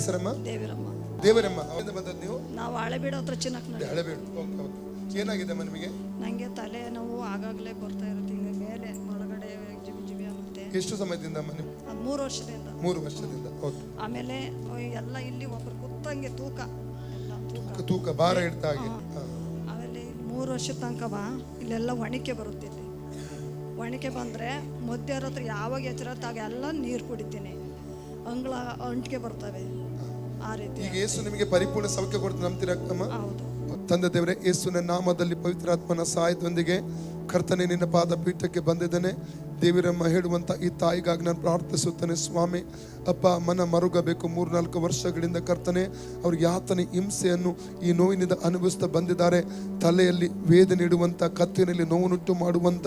ಹೆಸರಮ್ಮ? ದೇವರಮ್ಮ. ದೇವರಮ್ಮ. ಅಲ್ಲಿಂದ ಬಂದದ್ದು ನೀವು? ನಾವು ಹಳೆಬೀಡು ಹತ್ರ ಚಿನ್ನಕ್ಕೆ. ಹಳೆಬೀಡು. Okay okay. ಏನಾಗಿದೆ ನಿಮಗೆ? ನನಗೆ ತಲೆ ನೋವು ಆಗಾಗಲೇ ಬರ್ತಾ ಇರುತ್ತೆ, ಹಿಂಗೆ ಮೇಲೆ ಒಳಗಡೆ ಜಿಬಿ ಜಿಬಿ ಆಗುತ್ತೆ. ಎಷ್ಟು ಸಮಯದಿಂದ? 3 ವರ್ಷದಿಂದ. 3 ವರ್ಷದಿಂದ. ಓಕೆ. ಆಮೇಲೆ ಎಲ್ಲ ಇಲ್ಲಿ ಒಬ್ಬರು ಕೂತಂಗೆ ತೂಕ ಎಲ್ಲ ತೂಕ ಭಾರ ಇಡ್ತಾ ಹಾಗೆ. ಆಮೇಲೆ 3 ವರ್ಷದ ತನಕ ಇಲ್ಲೆಲ್ಲ ಒಣಕೆ ಬರುತ್ತೆ. ಇಲ್ಲಿ ಒಣಕೆ ಬಂದರೆ ಮಧ್ಯಾಹ್ನ ಹತ್ರ ಯಾವಾಗ ಎಚ್ಚರತ್ತಾಗ ಎಲ್ಲ ನೀರು ಕುಡಿತೀನಿ, ಅಂಗಳ ಅಂಟಿಗೆ ಬರ್ತವೆ ಆ ರೀತಿ. ಈಗ ಯೇಸು ನಿಮಗೆ ಪರಿಪೂರ್ಣ ಸೌಖ್ಯ ಕೊಡ್ತು ನಂಬ್ತೀರಾ? ಹೌದು ತಂದೆ ದೇವರೇ, ಯೇಸುವಿನ ನಾಮದಲ್ಲಿ ಪವಿತ್ರಾತ್ಮನ ಸಹಾಯದೊಂದಿಗೆ ಕರ್ತನೆ ನಿನ್ನ ಪಾದ ಪೀಠಕ್ಕೆ ಬಂದಿದ್ದೇನೆ. ದೇವರಮ್ಮ ಹೇಳುವಂಥ ಈ ತಾಯಿಗಾಗಿ ನಾನು ಪ್ರಾರ್ಥಿಸುತ್ತೇನೆ ಸ್ವಾಮಿ. ಅಪ್ಪ ಮನ ಮರುಗಬೇಕು. 3-4 ವರ್ಷಗಳಿಂದ ಕರ್ತನೆ ಅವ್ರಿಗೆ ಯಾತನೆ ಹಿಂಸೆಯನ್ನು ಈ ನೋವಿನಿಂದ ಅನುಭವಿಸ್ತಾ ಬಂದಿದ್ದಾರೆ. ತಲೆಯಲ್ಲಿ ವೇದನೆ ಇಡುವಂಥ, ಕತ್ತಿನಲ್ಲಿ ನೋವುನುಂಟು ಮಾಡುವಂಥ,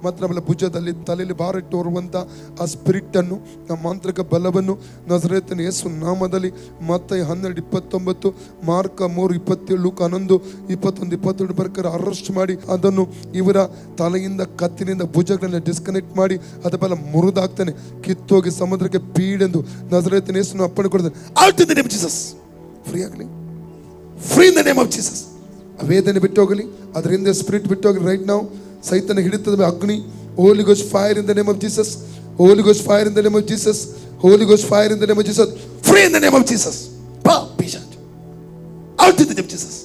ಮಾತ್ರವಲ್ಲ ಭುಜದಲ್ಲಿ ತಲೆಯಲ್ಲಿ ಭಾರಿಟ್ಟು ಹೊರುವಂಥ ಆ ಸ್ಪಿರಿಟನ್ನು, ಆ ಮಾಂತ್ರಿಕ ಬಲವನ್ನು ನಜರೇತಿನ ಯೇಸು ನಾಮದಲ್ಲಿ ಮತ್ತಾಯ 12:29, ಮಾರ್ಕ 3:27, ಲೂಕ 11:21-22 ಪ್ರಕಾರ ಅರೆಸ್ಟ್ ಮಾಡಿ ಅದನ್ನು ಇವರ ತಲೆಯಿಂದ ಕತ್ತಿನಿಂದ ಭುಜಗಳನ್ನ ಡಿಸ್ಕನೆಕ್ಟ್ ಮಾಡಿ ಅದ ಬಲ ಮುರಿದಾಗ್ತಾನೆ, ಕಿತ್ತೋಗಿ ಸಮುದ್ರಕ್ಕೆ ಬೀಡೆಂದು ನಜರೇತಿನ ಯೇಸುವನ್ನು ಅಪ್ಪಣೆ ಕೊಡ್ತಾನೆ. Out in the name of Jesus. Free ಆಗಲಿ, free in the name of Jesus. ಆ ವೇದನೆ ಬಿಟ್ಟು ಹೋಗಲಿ, ಅದರಿಂದ ಸ್ಪಿರಿಟ್ ಬಿಟ್ಟು ಹೋಗಲಿ. ರೈಟ್ ನಾವು ಸೈತನ ಹಿಡಿತದ ಅಗ್ನಿ. Holy ghost fire in the name of Jesus. Holy ghost fire in the name of Jesus. Holy ghost fire in the name of Jesus. Free in the name of Jesus. ಪಾ ಪಿಶಾಚ್ out in the name of Jesus.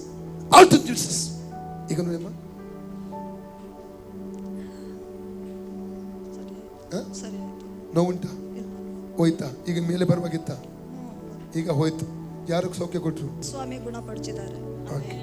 Out in Jesus. ಈಗ ನೋಡಮ್ಮ, ಸರಿ ಆಯ್ತು. ನೋವುಂಟಾ? ಹೋಯ್ತಾ? ಈಗ ಮೇಲೆ ಬರುವಾಗಿತ್ತ? ಈಗ ಹೋಯ್ತು. ಯಾರಿಗೆ ಸೌಖ್ಯ ಕೊಟ್ಟರು? ಸ್ವಾಮಿ ಗುಣಪಡಿಸಿದ್ದಾರೆ. ಓಕೆ.